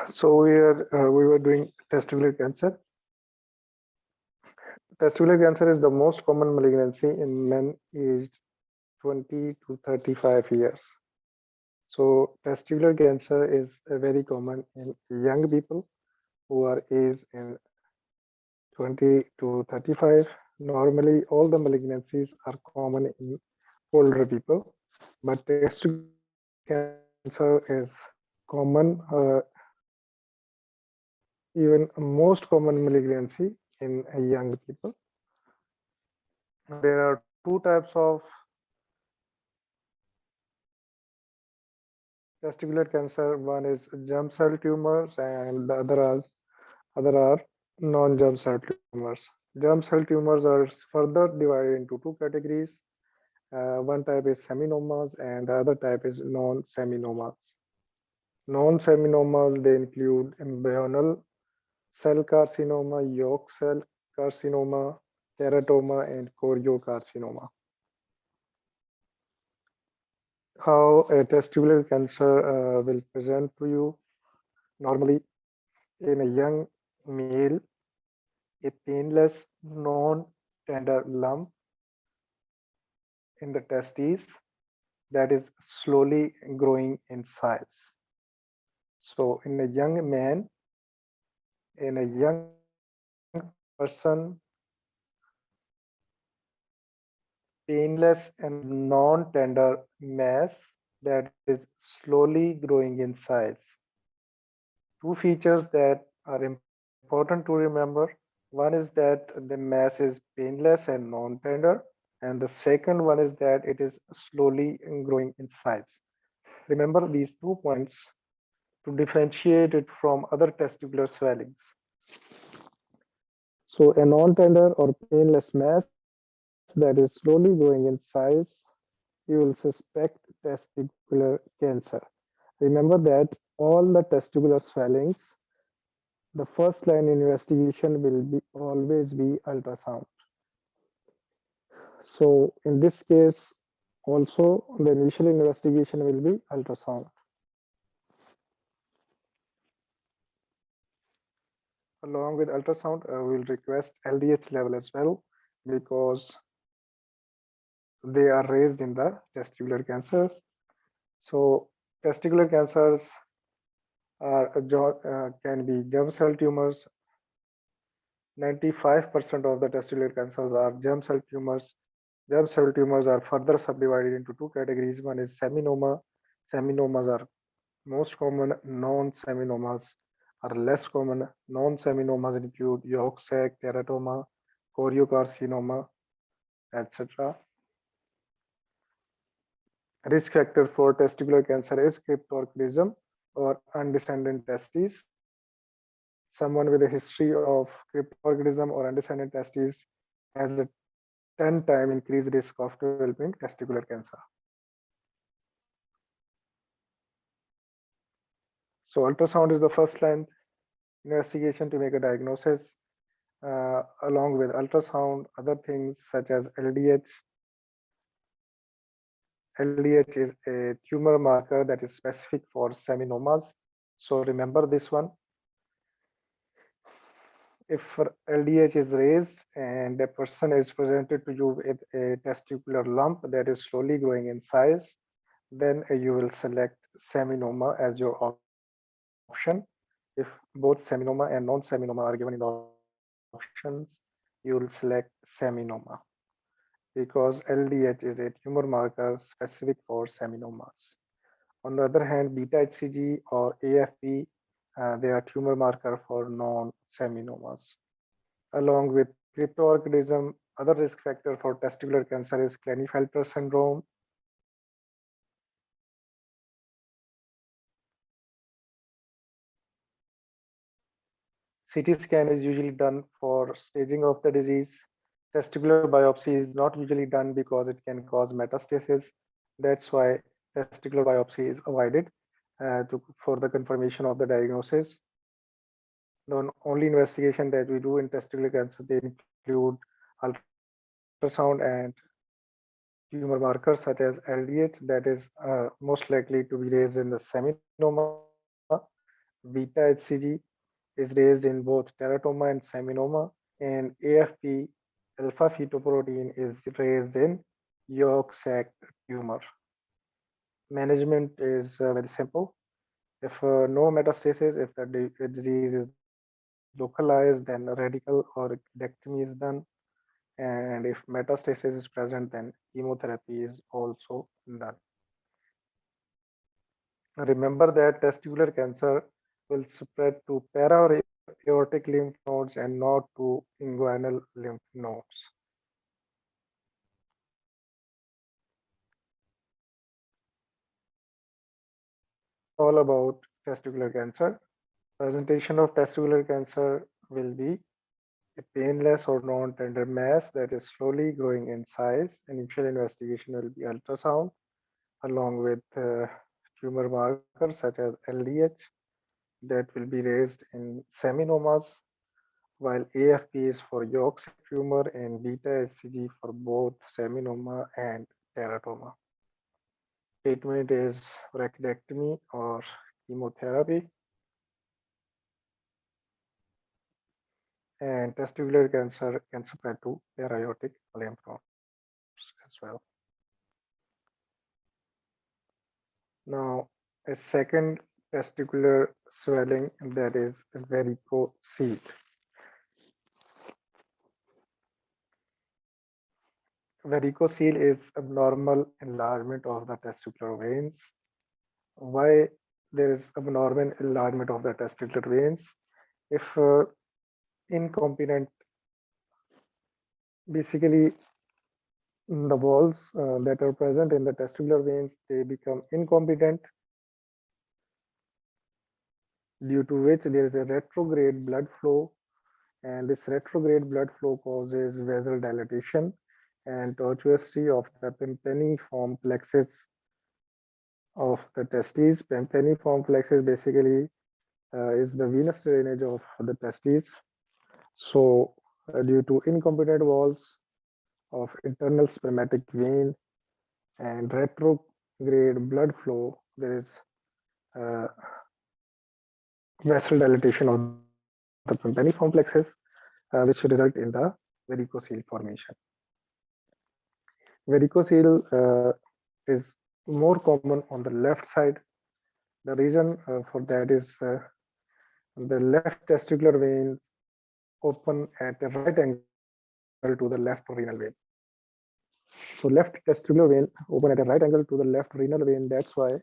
So we were doing testicular cancer. Testicular cancer is the most common malignancy in men aged 20 to 35 years. So testicular cancer is very common in young people who are aged in 20 to 35. Normally, all the malignancies are common in older people, but testicular cancer is common, even most common malignancy in young people. There are two types of testicular cancer. One is germ cell tumors, and the other are non-germ cell tumors. Germ cell tumors are further divided into two categories. One type is seminomas, and the other type is non-seminomas. Non-seminomas, they include embryonal cell carcinoma, yolk cell carcinoma, teratoma, and choriocarcinoma. How a testicular cancer will present to you. Normally, in a young male, a painless, non-tender lump in the testes that is slowly growing in size. So, in a young man, in a young person, painless and non-tender mass that is slowly growing in size. Two features that are important to remember. One is that the mass is painless and non-tender, and the second one is that it is slowly growing in size. Remember these 2 points to differentiate it from other testicular swellings. So a non-tender or painless mass that is slowly growing in size, you will suspect testicular cancer. Remember that all the testicular swellings, the first line investigation will be always be ultrasound. So in this case, also the initial investigation will be ultrasound. Along with ultrasound, we'll request LDH level as well because they are raised in the testicular cancers. So testicular cancers are can be germ cell tumors. 95% of the testicular cancers are germ cell tumors. Germ cell tumors are further subdivided into two categories. One is seminoma. Seminomas are most common. Non-seminomas are less common. Non-seminomas include yolk sac, teratoma, choriocarcinoma, etc. Risk factor for testicular cancer is cryptorchidism or undescended testes. Someone with a history of cryptorchidism or undescended testes has a 10 times increased risk of developing testicular cancer. So ultrasound is the first line investigation to make a diagnosis. Along with ultrasound, other things such as LDH. LDH is a tumor marker that is specific for seminomas. So remember this one. If LDH is raised and a person is presented to you with a testicular lump that is slowly growing in size, then you will select seminoma as your option. If both seminoma and non-seminoma are given in the options, you will select seminoma because LDH is a tumor marker specific for seminomas. On the other hand, beta HCG or AFP, they are tumor marker for non-seminomas. Along with cryptorchidism, other risk factor for testicular cancer is Klinefelter syndrome. CT scan is usually done for staging of the disease. Testicular biopsy is not usually done because it can cause metastasis. That's why testicular biopsy is avoided for the confirmation of the diagnosis. The only investigation that we do in testicular cancer, they include ultrasound and tumor markers such as LDH that is most likely to be raised in the seminoma, whereas Beta HCG is raised in both teratoma and seminoma, and AFP alpha fetoprotein is raised in yolk sac tumor. Management is very simple. If no metastasis, if the disease is localized, then radical or ectomy is done. And if metastasis is present, then chemotherapy is also done. Remember that testicular cancer will spread to para-aortic lymph nodes and not to inguinal lymph nodes. This is all about testicular cancer. Presentation of testicular cancer will be a painless or non-tender mass that is slowly growing in size. Initial investigation will be ultrasound along with tumor markers such as LDH that will be raised in seminomas, while AFP is for yolk sac tumor and beta HCG for both seminoma and teratoma. Treatment is rachidectomy or chemotherapy, and testicular cancer can spread to para-aortic lymph nodes as well. Now, a second testicular swelling, that is varicocele. Varicocele is abnormal enlargement of the testicular veins. Why there is abnormal enlargement of the testicular veins? If incompetent, basically the walls that are present in the testicular veins, they become incompetent, due to which there is a retrograde blood flow, and this retrograde blood flow causes vasodilatation and tortuosity of the tympaniform plexus of the testes. Tympaniform plexus basically is the venous drainage of the testes. So, due to incompetent walls of internal spermatic vein and retrograde blood flow, there is uh, vasodilatation of the tympaniform plexus, which result in the varicocele formation. Varicocele is more common on the left side. The reason for that is the left testicular veins open at a right angle to the left renal vein. So left testicular vein open at a right angle to the left renal vein. That's why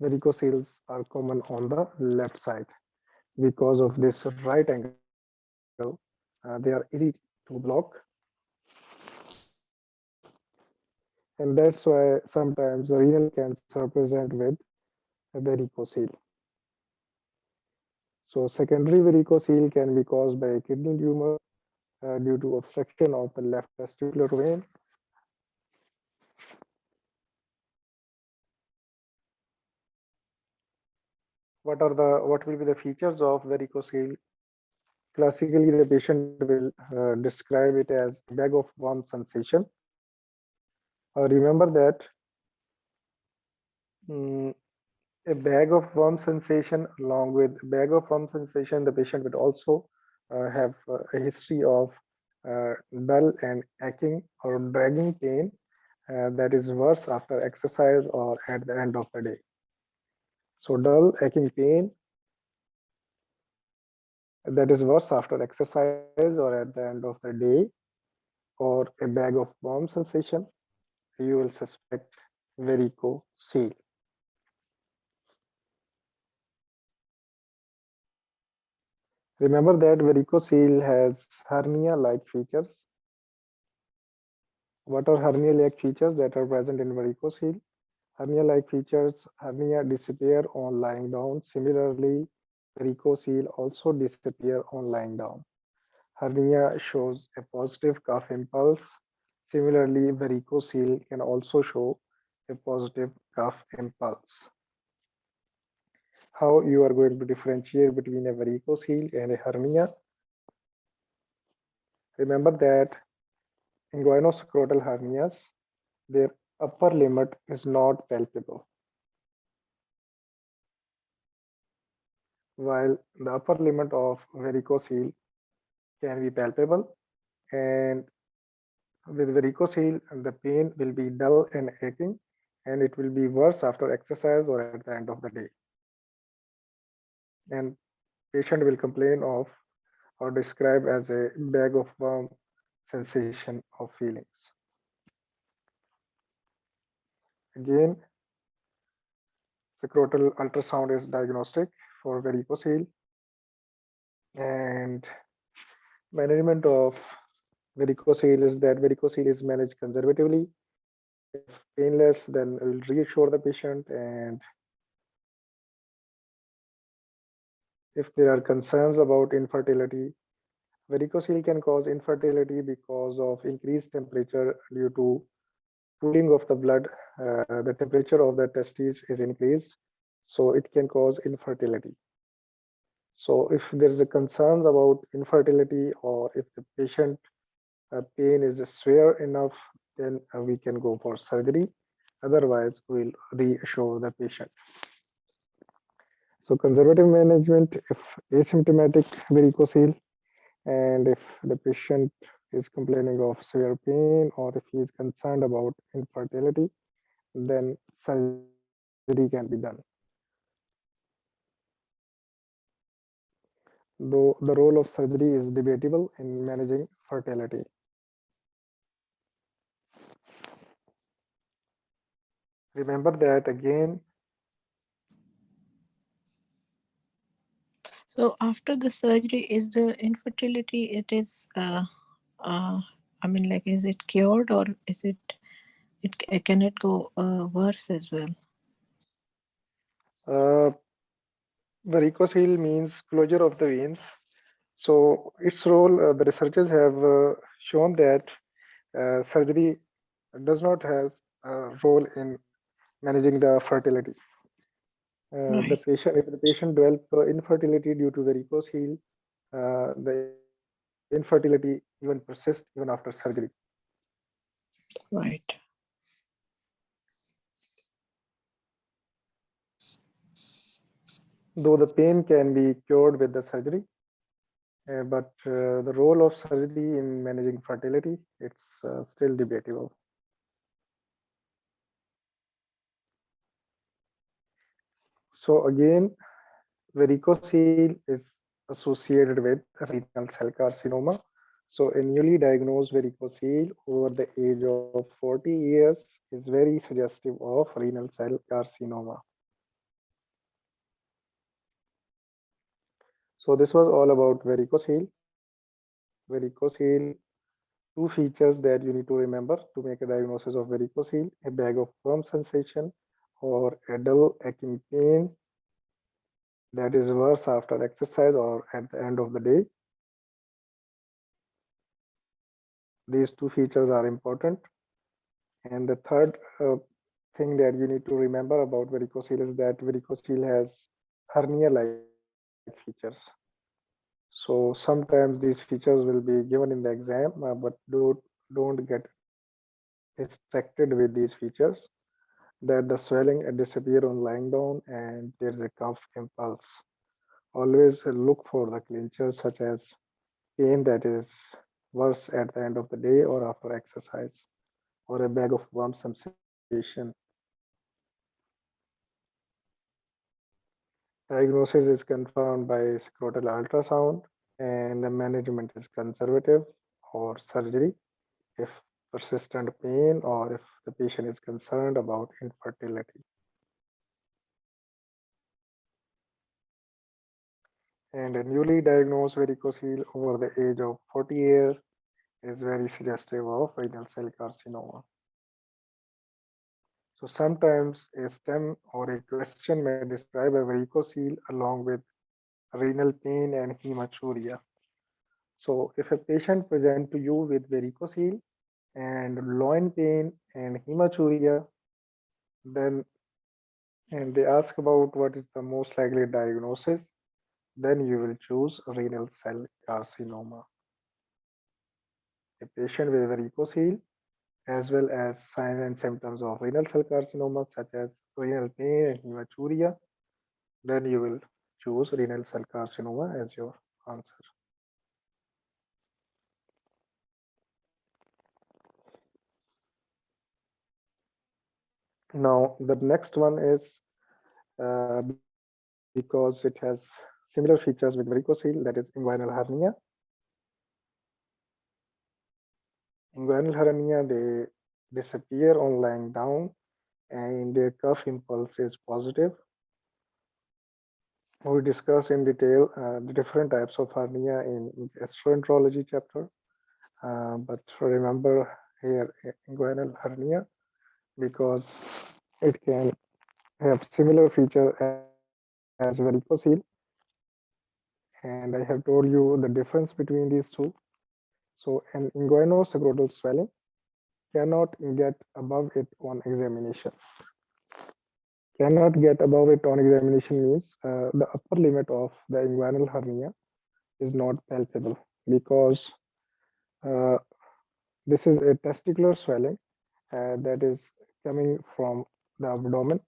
varicoceles are common on the left side. Because of this right angle, they are easy to block. And that's why sometimes the renal cancer present with a varicocele. So secondary varicocele can be caused by a kidney tumor due to obstruction of the left testicular vein. What will be the features of varicocele? Classically, the patient will describe it as a bag of warm sensation. Remember that a bag of warm sensation, along with bag of warm sensation, the patient would also have a history of dull and aching or dragging pain that is worse after exercise or at the end of the day. So dull aching pain that is worse after exercise or at the end of the day, or a bag of warm sensation, you will suspect varicocele. Remember that varicocele has hernia-like features. What are hernia-like features that are present in varicocele? Hernia-like features, hernia disappear on lying down. Similarly, varicocele also disappear on lying down. Hernia shows a positive cuff impulse. Similarly, varicocele can also show a positive cuff impulse. How you are going to differentiate between a varicocele and a hernia? Remember that inguinoscrotal hernias, their upper limit is not palpable. while the upper limit of varicocele can be palpable. And with varicocele, the pain will be dull and aching, and it will be worse after exercise or at the end of the day. And patient will complain of or describe as a bag of warm sensation of feelings. Again, scrotal ultrasound is diagnostic for varicocele, and management of varicocele is that varicocele is managed conservatively. If painless, then we'll reassure the patient. And if there are concerns about infertility, varicocele can cause infertility because of increased temperature due to cooling of the blood. The temperature of the testes is increased, so it can cause infertility. So if there is a concerns about infertility, or if the patient pain is severe enough, then we can go for surgery. Otherwise, we'll reassure the patient. So conservative management, if asymptomatic varicocele, and if the patient is complaining of severe pain, or if he is concerned about infertility, then surgery can be done. Though the role of surgery is debatable in managing fertility. Remember that again. So after the surgery, is the infertility, it is uh I mean, like, is it cured, or is can it go worse as well? Uh, Varicocele means closure of the veins. So its role, the researchers have shown that surgery does not have a role in managing the fertility. The Right, patient, if the patient develop infertility due to varicocele, the infertility even persists even after surgery. right. Though the pain can be cured with the surgery, but the role of surgery in managing fertility, it's still debatable. So again, varicocele is associated with renal cell carcinoma. So a newly diagnosed varicocele over the age of 40 years is very suggestive of renal cell carcinoma. So this was all about varicocele. Varicocele, two features that you need to remember to make a diagnosis of varicocele: a bag of firm sensation or a dull aching pain that is worse after exercise or at the end of the day. These two features are important. And the third thing that you need to remember about varicocele is that varicocele has hernia-like features. So sometimes these features will be given in the exam, but don't get distracted with these features. That the swelling disappear on lying down, and there's a cough impulse. Always look for the clinchers such as pain that is worse at the end of the day or after exercise, or a bag of warm sensation. Diagnosis is confirmed by scrotal ultrasound, and the management is conservative or surgery if persistent pain or if the patient is concerned about infertility. And a newly diagnosed varicocele over the age of 40 years is very suggestive of renal cell carcinoma. So sometimes a stem or a question may describe a varicocele along with renal pain and hematuria. So if a patient present to you with varicocele and loin pain and hematuria, then and they ask about what is the most likely diagnosis, then you will choose renal cell carcinoma. A patient with varicocele as well as signs and symptoms of renal cell carcinoma such as renal pain and hematuria, then you will choose renal cell carcinoma as your answer. Now, the next one is because it has similar features with varicocele, that is inguinal hernia. Inguinal hernia, they disappear on lying down and their cuff impulse is positive. We discuss in detail the different types of hernia in gastroenterology chapter. But remember here inguinal hernia because it can have similar feature as varicocele, and I have told you the difference between these two. So an inguinosacrotal swelling cannot get above it on examination. Cannot get above it on examination means the upper limit of the inguinal hernia is not palpable because uh, this is a testicular swelling that is coming from the abdomen.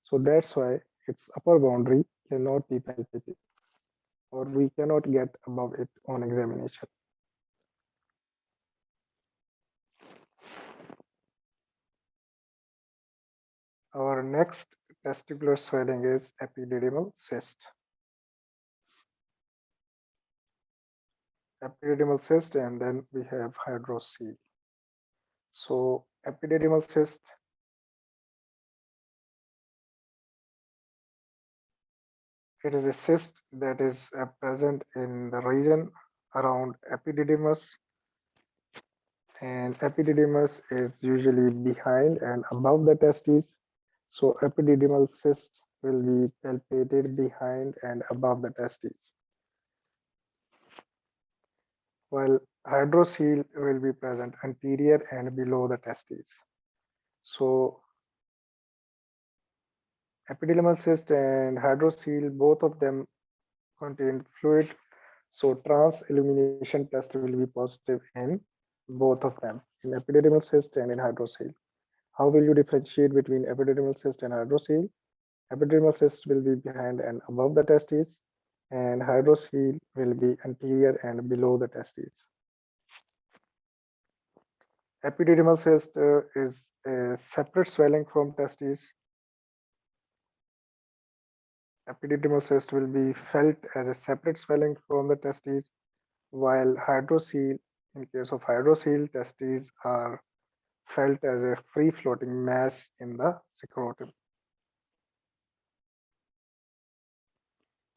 So that's why its upper boundary cannot be palpated or we cannot get above it on examination. Our next testicular swelling is epididymal cyst. Epididymal cyst, and then we have hydrocele. So epididymal cyst, it is a cyst that is present in the region around epididymis, and epididymis is usually behind and above the testes. So epididymal cyst will be palpated behind and above the testes, while hydrocele will be present anterior and below the testes. So epididymal cyst and hydrocele, both of them contain fluid. So trans illumination test will be positive in both of them, in epididymal cyst and in hydrocele. How will you differentiate between epididymal cyst and hydrocele? Epididymal cyst will be behind and above the testes, and hydrocele will be anterior and below the testes. Epididymal cyst is a separate swelling from testes. Epididymal cyst will be felt as a separate swelling from the testes, while hydrocele, in case of hydrocele, testes are felt as a free floating mass in the scrotum.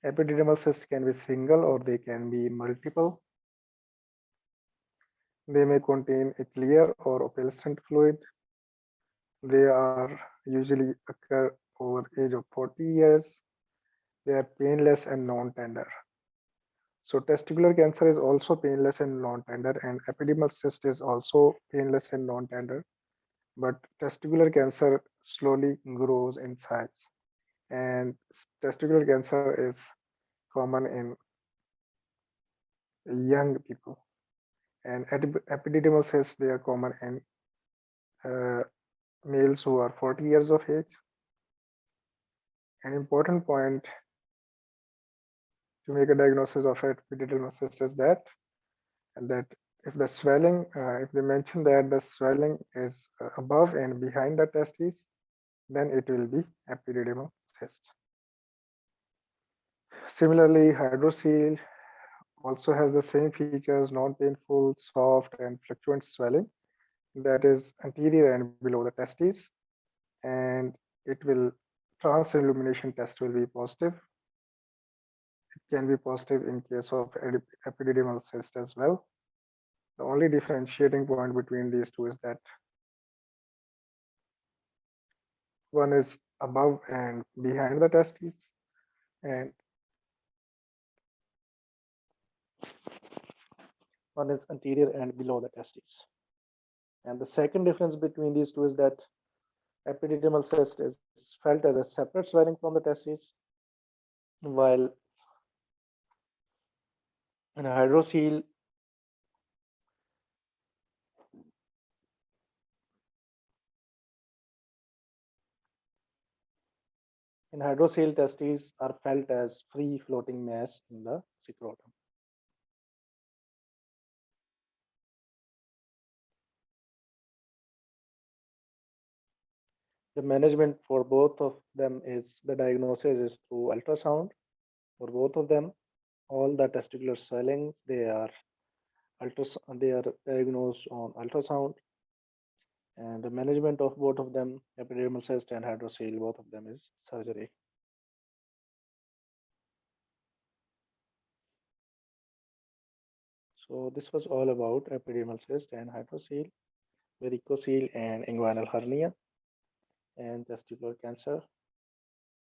Epididymal cysts can be single or they can be multiple. They may contain a clear or opalescent fluid. They are usually occur over age of 40 years. They are painless and non-tender. So testicular cancer is also painless and non-tender, and epididymal cyst is also painless and non-tender. But testicular cancer slowly grows in size, and testicular cancer is common in young people, and epididymal cysts, they are common in uh, males who are 40 years of age. An important point to make a diagnosis of epididymal cyst is that if the swelling, if they mention that the swelling is above and behind the testes, then it will be epididymal cyst. Similarly, hydrocele also has the same features, non-painful, soft, and fluctuant swelling that is anterior and below the testes, and it will trans illumination test will be positive. It can be positive in case of epididymal cyst as well. The only differentiating point between these two is that one is above and behind the testes, and one is anterior and below the testes. And the second difference between these two is that epididymal cyst is felt as a separate swelling from the testes, while in hydrocele, In hydrocele, testes are felt as free floating mass in the scrotum. The management for both of them is the diagnosis is through ultrasound. For both of them, all the testicular swellings they are diagnosed on ultrasound, and the management of both of them, epididymal cyst and hydrocele, both of them is surgery. So this was all about epididymal cyst and hydrocele, varicocele and inguinal hernia, and testicular cancer.